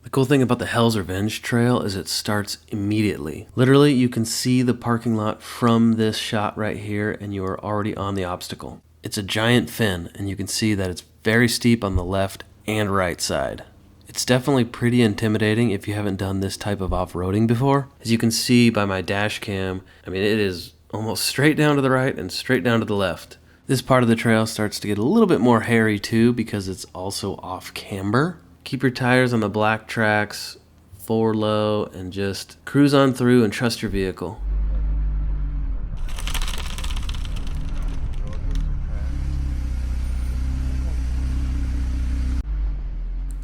The cool thing about the Hell's Revenge trail is it starts immediately. Literally, you can see the parking lot from this shot right here, and you are already on the obstacle. It's a giant fin, and you can see that it's very steep on the left and right side. It's definitely pretty intimidating if you haven't done this type of off-roading before. As you can see by my dash cam, I mean, it is almost straight down to the right and straight down to the left. This part of the trail starts to get a little bit more hairy too because it's also off camber. Keep your tires on the black tracks, forward low, and just cruise on through and trust your vehicle.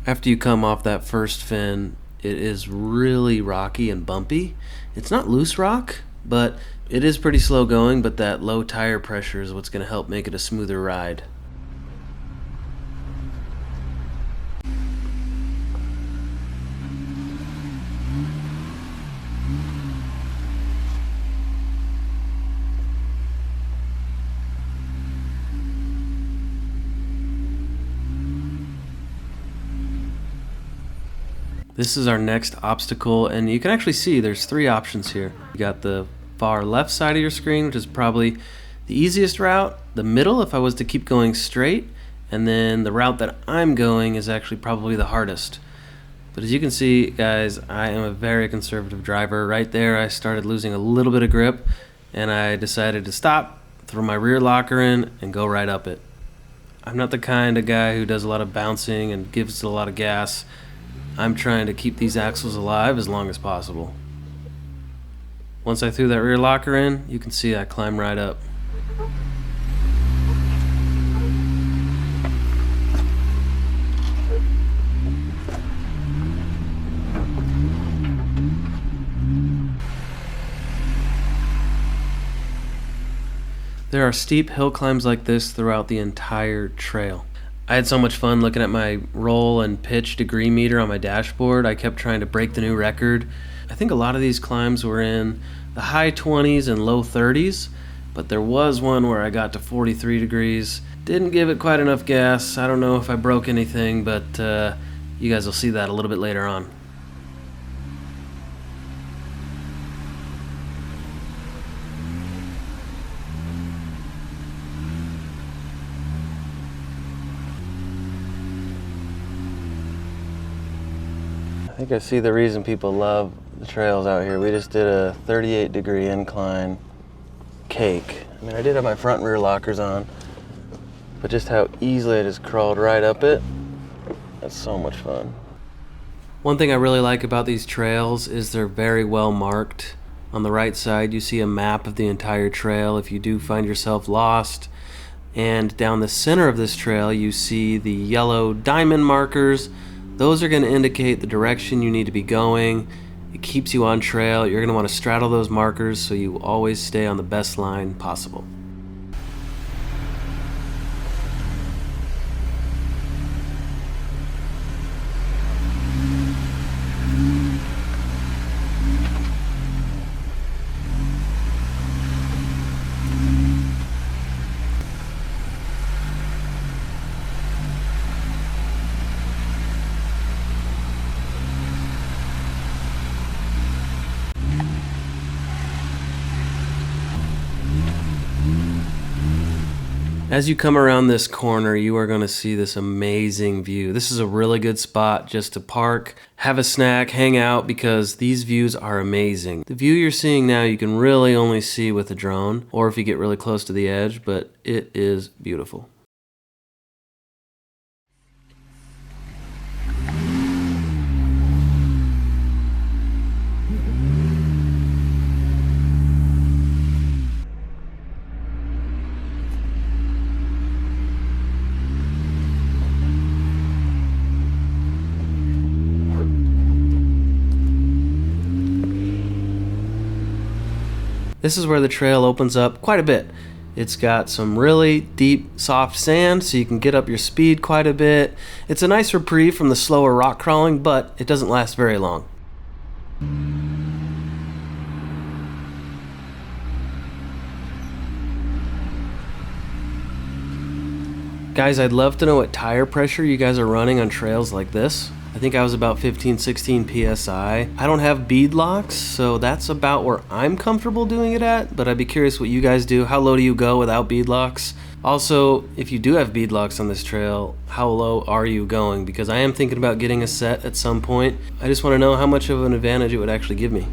After you come off that first fin, it is really rocky and bumpy. It's not loose rock, but it is pretty slow going, but that low tire pressure is what's going to help make it a smoother ride. This is our next obstacle, and you can actually see there's three options here. You got the far left side of your screen, which is probably the easiest route, the middle if I was to keep going straight, and then the route that I'm going is actually probably the hardest. But as you can see, guys, I am a very conservative driver. Right there, I started losing a little bit of grip, and I decided to stop, throw my rear locker in, and go right up it. I'm not the kind of guy who does a lot of bouncing and gives a lot of gas. I'm trying to keep these axles alive as long as possible. Once I threw that rear locker in, you can see I climb right up. There are steep hill climbs like this throughout the entire trail. I had so much fun looking at my roll and pitch degree meter on my dashboard. I kept trying to break the new record. I think a lot of these climbs were in the high 20s and low 30s, but there was one where I got to 43 degrees. Didn't give it quite enough gas. I don't know if I broke anything, but you guys will see that a little bit later on. I think I see the reason people love the trails out here. We just did a 38-degree incline cake. I mean, I did have my front and rear lockers on, but just how easily I just crawled right up it, that's so much fun. One thing I really like about these trails is they're very well marked. On the right side, you see a map of the entire trail if you do find yourself lost. And down the center of this trail, you see the yellow diamond markers. Those are going to indicate the direction you need to be going. It keeps you on trail. You're going to want to straddle those markers so you always stay on the best line possible. As you come around this corner, you are going to see this amazing view. This is a really good spot just to park, have a snack, hang out, because these views are amazing. The view you're seeing now, you can really only see with a drone, or if you get really close to the edge, but it is beautiful. This is where the trail opens up quite a bit. It's got some really deep, soft sand, so you can get up your speed quite a bit. It's a nice reprieve from the slower rock crawling, but it doesn't last very long. Guys, I'd love to know what tire pressure you guys are running on trails like this. I think I was about 15, 16 PSI. I don't have bead locks, so that's about where I'm comfortable doing it at, but I'd be curious what you guys do. How low do you go without bead locks? Also, if you do have bead locks on this trail, how low are you going? Because I am thinking about getting a set at some point. I just want to know how much of an advantage it would actually give me.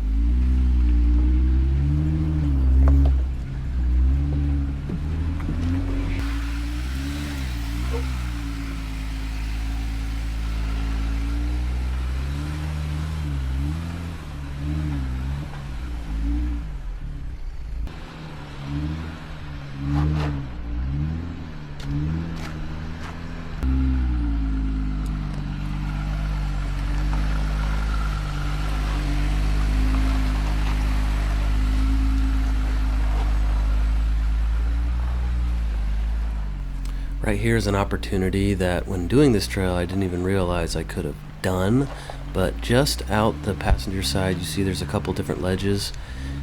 Right here is an opportunity that when doing this trail I didn't even realize I could have done, but just out the passenger side you see there's a couple different ledges.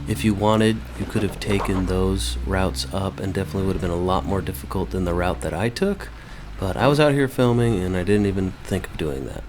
If you wanted, you could have taken those routes up and definitely would have been a lot more difficult than the route that I took, but I was out here filming and I didn't even think of doing that.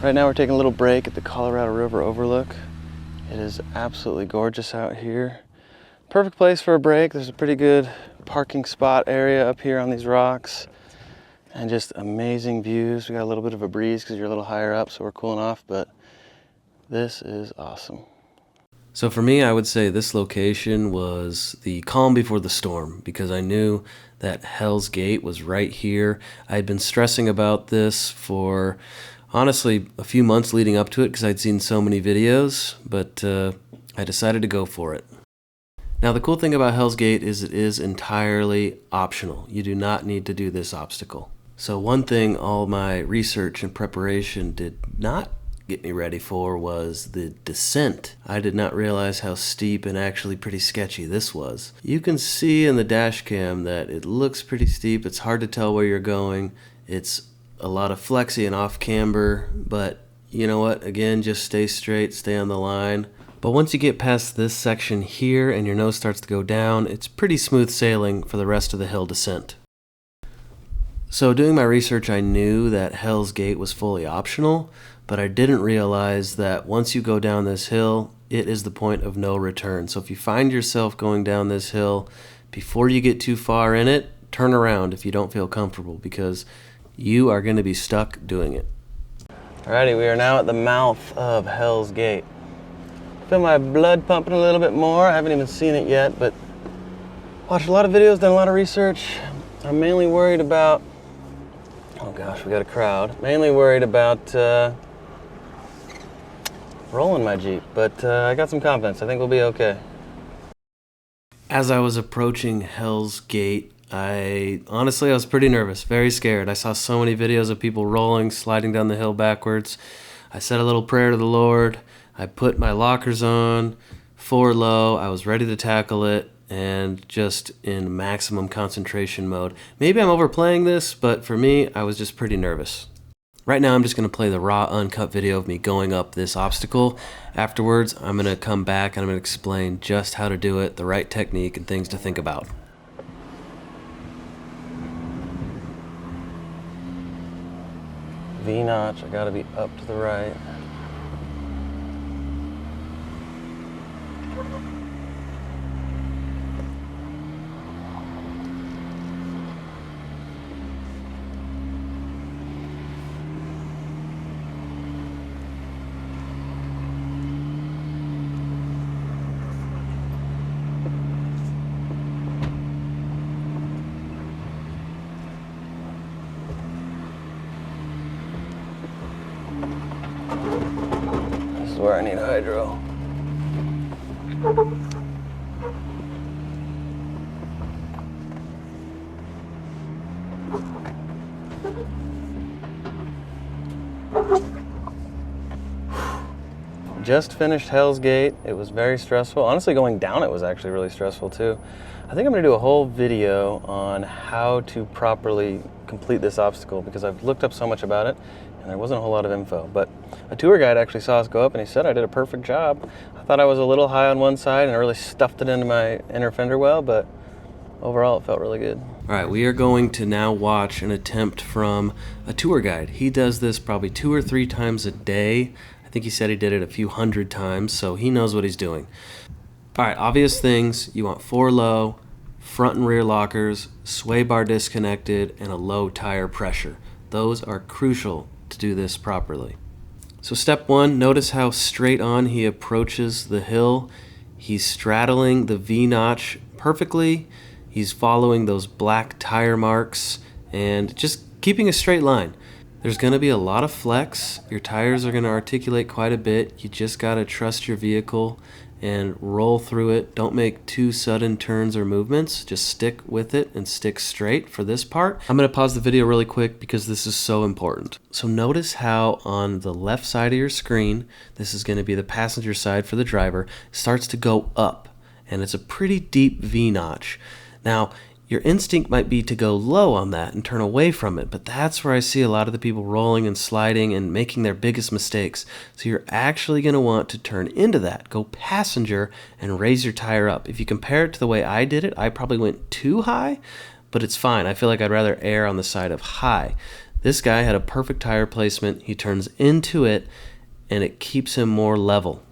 Right now we're taking a little break at the Colorado River Overlook. It is absolutely gorgeous out here. Perfect place for a break. There's a pretty good parking spot area up here on these rocks and just amazing views. We got a little bit of a breeze because you're a little higher up, so we're cooling off, but this is awesome. So for me, I would say this location was the calm before the storm because I knew that Hell's Gate was right here. I had been stressing about this for honestly a few months leading up to it because I'd seen so many videos, but I decided to go for it. Now the cool thing about Hell's Gate is it is entirely optional. You do not need to do this obstacle. So one thing all my research and preparation did not get me ready for was the descent. I did not realize how steep and actually pretty sketchy this was. You can see in the dash cam that it looks pretty steep. It's hard to tell where you're going. It's a lot of flexy and off camber, but you know what? Again, just stay straight, stay on the line. But once you get past this section here and your nose starts to go down, it's pretty smooth sailing for the rest of the hill descent. So doing my research, I knew that Hell's Gate was fully optional, but I didn't realize that once you go down this hill, it is the point of no return. So if you find yourself going down this hill, before you get too far in it, turn around if you don't feel comfortable because you are going to be stuck doing it. Alrighty, we are now at the mouth of Hell's Gate. Feel my blood pumping a little bit more. I haven't even seen it yet, but watched a lot of videos, done a lot of research. I'm mainly worried about, oh gosh, we got a crowd. Mainly worried about rolling my Jeep, but I got some confidence. I think we'll be okay. As I was approaching Hell's Gate, I was pretty nervous, very scared. I saw so many videos of people rolling, sliding down the hill backwards. I said a little prayer to the Lord. I put my lockers on, forward low. I was ready to tackle it and just in maximum concentration mode. Maybe I'm overplaying this, but for me, I was just pretty nervous. Right now, I'm just going to play the raw, uncut video of me going up this obstacle. Afterwards, I'm going to come back and I'm going to explain just how to do it, the right technique, and things to think about. V-notch, I gotta be up to the right. Where I need hydro. Just finished Hell's Gate. It was very stressful. Honestly, going down it was actually really stressful too. I think I'm gonna do a whole video on how to properly complete this obstacle because I've looked up so much about it and there wasn't a whole lot of info. But a tour guide actually saw us go up and he said I did a perfect job. I thought I was a little high on one side and I really stuffed it into my inner fender well, but overall it felt really good. All right, we are going to now watch an attempt from a tour guide. He does this probably 2 or 3 times a day. I think he said he did it a few hundred times, so he knows what he's doing. All right, obvious things. You want 4 low, front and rear lockers, sway bar disconnected, and a low tire pressure. Those are crucial to do this properly. So step 1, notice how straight on he approaches the hill. He's straddling the V-notch perfectly. He's following those black tire marks and just keeping a straight line. There's going to be a lot of flex. Your tires are going to articulate quite a bit. You just got to trust your vehicle and roll through it. Don't make too sudden turns or movements. Just stick with it and stick straight for this part. I'm going to pause the video really quick because this is so important. So notice how on the left side of your screen, this is going to be the passenger side for the driver, starts to go up. And it's a pretty deep V-notch. Now, your instinct might be to go low on that and turn away from it, but that's where I see a lot of the people rolling and sliding and making their biggest mistakes. So you're actually going to want to turn into that, go passenger, and raise your tire up. If you compare it to the way I did it, I probably went too high, but it's fine. I feel like I'd rather err on the side of high. This guy had a perfect tire placement. He turns into it, and it keeps him more level.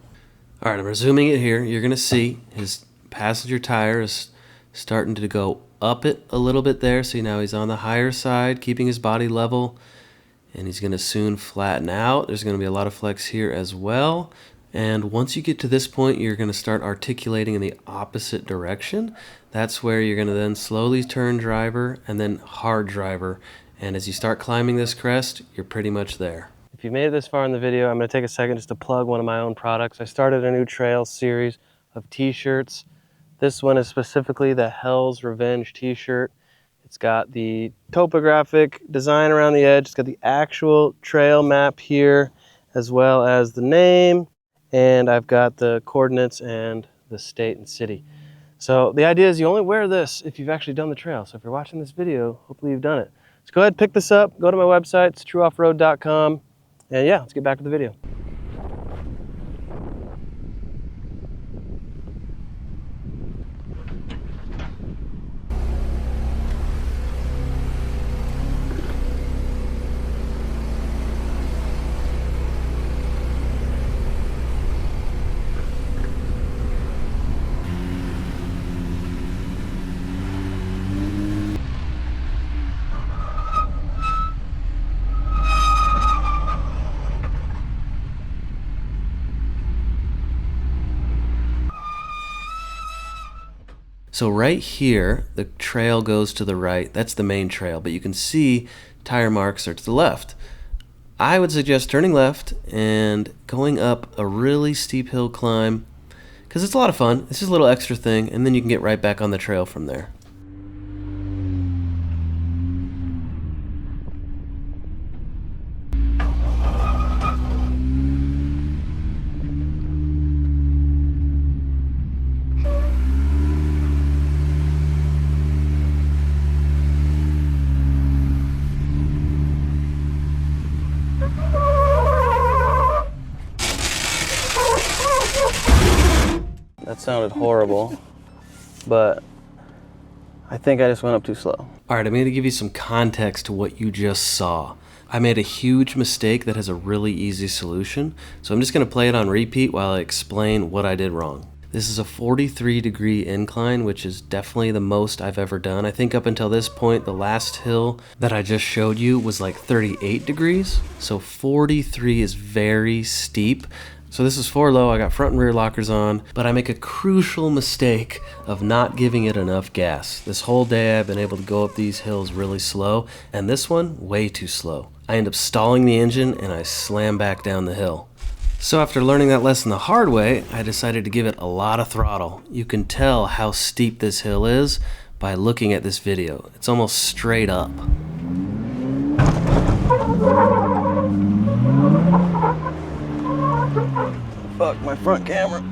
All right, I'm resuming it here. You're going to see his passenger tire is starting to go up it a little bit there. See, now he's on the higher side, keeping his body level, and he's going to soon flatten out. There's going to be a lot of flex here as well. And once you get to this point, you're going to start articulating in the opposite direction. That's where you're going to then slowly turn driver and then hard driver. And as you start climbing this crest, you're pretty much there. If you made it this far in the video, I'm going to take a second just to plug one of my own products. I started a new trail series of t-shirts. This one is specifically the Hell's Revenge t-shirt. It's got the topographic design around the edge. It's got the actual trail map here, as well as the name. And I've got the coordinates and the state and city. So the idea is you only wear this if you've actually done the trail. So if you're watching this video, hopefully you've done it. So go ahead, pick this up, go to my website, it's trueoffroad.com. And yeah, let's get back to the video. So right here, the trail goes to the right. That's the main trail, but you can see tire marks are to the left. I would suggest turning left and going up a really steep hill climb because it's a lot of fun. It's just a little extra thing, and then you can get right back on the trail from there. That sounded horrible, but I think I just went up too slow. All right, I'm going to give you some context to what you just saw. I made a huge mistake that has a really easy solution, so I'm just going to play it on repeat while I explain what I did wrong. This is a 43-degree incline, which is definitely the most I've ever done. I think up until this point, the last hill that I just showed you was like 38 degrees, so 43 is very steep. So this is 4 low, I got front and rear lockers on, but I make a crucial mistake of not giving it enough gas. This whole day I've been able to go up these hills really slow, and this one, way too slow. I end up stalling the engine and I slam back down the hill. So after learning that lesson the hard way, I decided to give it a lot of throttle. You can tell how steep this hill is by looking at this video. It's almost straight up. Fuck my front camera.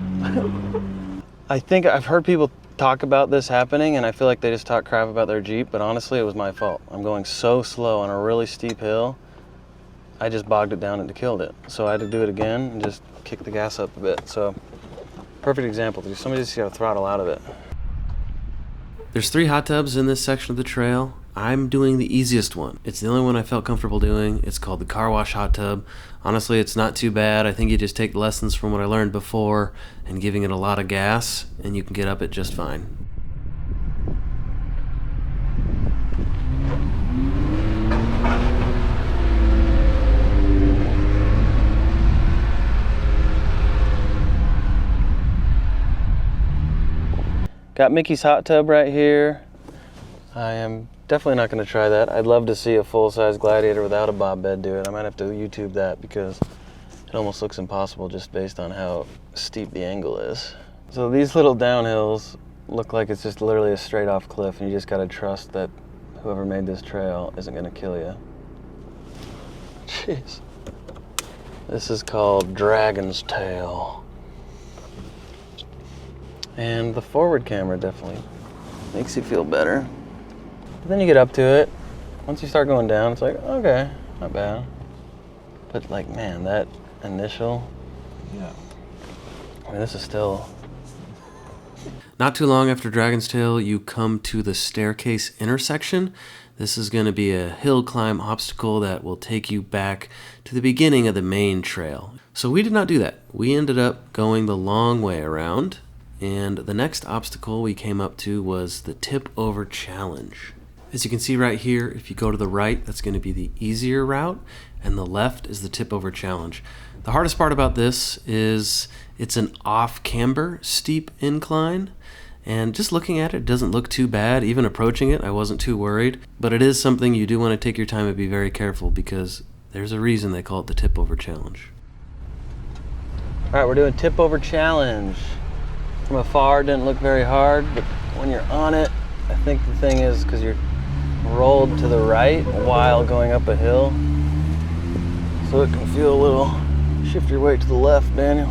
I think I've heard people talk about this happening, and I feel like they just talk crap about their Jeep, but honestly, it was my fault. I'm going so slow on a really steep hill, I just bogged it down and killed it. So I had to do it again and just kick the gas up a bit. So, perfect example. Somebody just got to throttle out of it. There's 3 hot tubs in this section of the trail. I'm doing the easiest one. It's the only one I felt comfortable doing. It's called the car wash hot tub. Honestly, it's not too bad. I think you just take lessons from what I learned before and giving it a lot of gas, and you can get up it just fine. Got Mickey's hot tub right here. I am definitely not going to try that. I'd love to see a full-size Gladiator without a bob bed do it. I might have to YouTube that because it almost looks impossible just based on how steep the angle is. So these little downhills look like it's just literally a straight off cliff, and you just got to trust that whoever made this trail isn't going to kill you. Jeez. This is called Dragon's Tail. And the forward camera definitely makes you feel better. But then you get up to it. Once you start going down, it's like, okay, not bad. But like, man, that initial, Yeah. I mean, this is still. Not too long after Dragon's Tail, you come to the staircase intersection. This is going to be a hill climb obstacle that will take you back to the beginning of the main trail. So we did not do that. We ended up going the long way around. And the next obstacle we came up to was the tip over challenge. As you can see right here, if you go to the right, that's going to be the easier route, and the left is the tip over challenge. The hardest part about this is it's an off camber steep incline, and just looking at it, it doesn't look too bad. Even approaching it, I wasn't too worried, but it is something you do want to take your time and be very careful, because there's a reason they call it the tip over challenge. All right, we're doing tip over challenge. From afar, it didn't look very hard, but when you're on it, I think the thing is because you're rolled to the right while going up a hill, so it can feel a little. Shift your weight to the left, Daniel.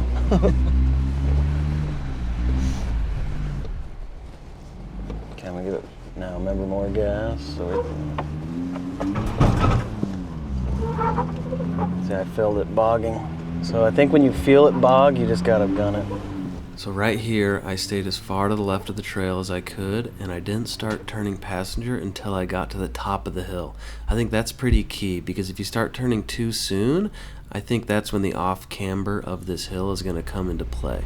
Okay, I'm gonna give it now. Remember, more gas. So see, I filled it bogging. So I think when you feel it bog, you just gotta gun it. So right here, I stayed as far to the left of the trail as I could, and I didn't start turning passenger until I got to the top of the hill. I think that's pretty key, because if you start turning too soon, I think that's when the off camber of this hill is going to come into play.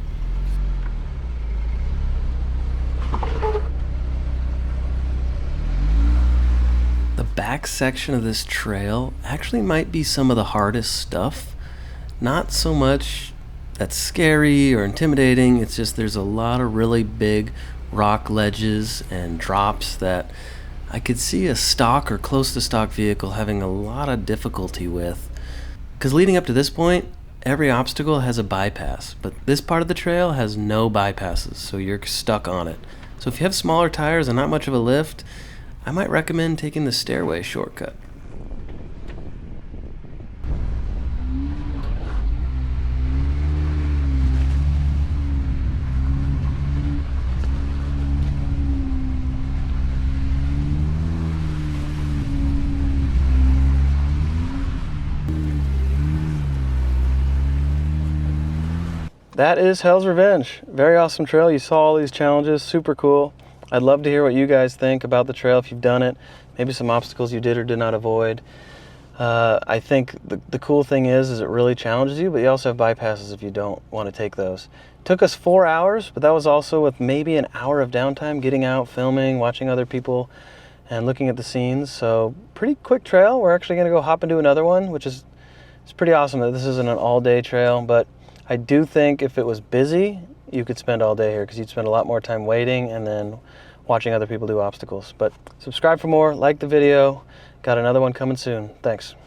The back section of this trail actually might be some of the hardest stuff. Not so much that's scary or intimidating, it's just there's a lot of really big rock ledges and drops that I could see a stock or close to stock vehicle having a lot of difficulty with. Because leading up to this point, every obstacle has a bypass, but this part of the trail has no bypasses, so you're stuck on it. So if you have smaller tires and not much of a lift, I might recommend taking the stairway shortcut. That is Hell's Revenge. Very awesome trail. You saw all these challenges, super cool. I'd love to hear what you guys think about the trail if you've done it. Maybe some obstacles you did or did not avoid. I think the cool thing is it really challenges you, but you also have bypasses if you don't want to take those. It took us 4 hours, but that was also with maybe an hour of downtime, getting out, filming, watching other people, and looking at the scenes. So pretty quick trail. We're actually gonna go hop into another one, which is it's pretty awesome that this isn't an all-day trail, but I do think if it was busy, you could spend all day here because you'd spend a lot more time waiting and then watching other people do obstacles. But subscribe for more, like the video. Got another one coming soon. Thanks.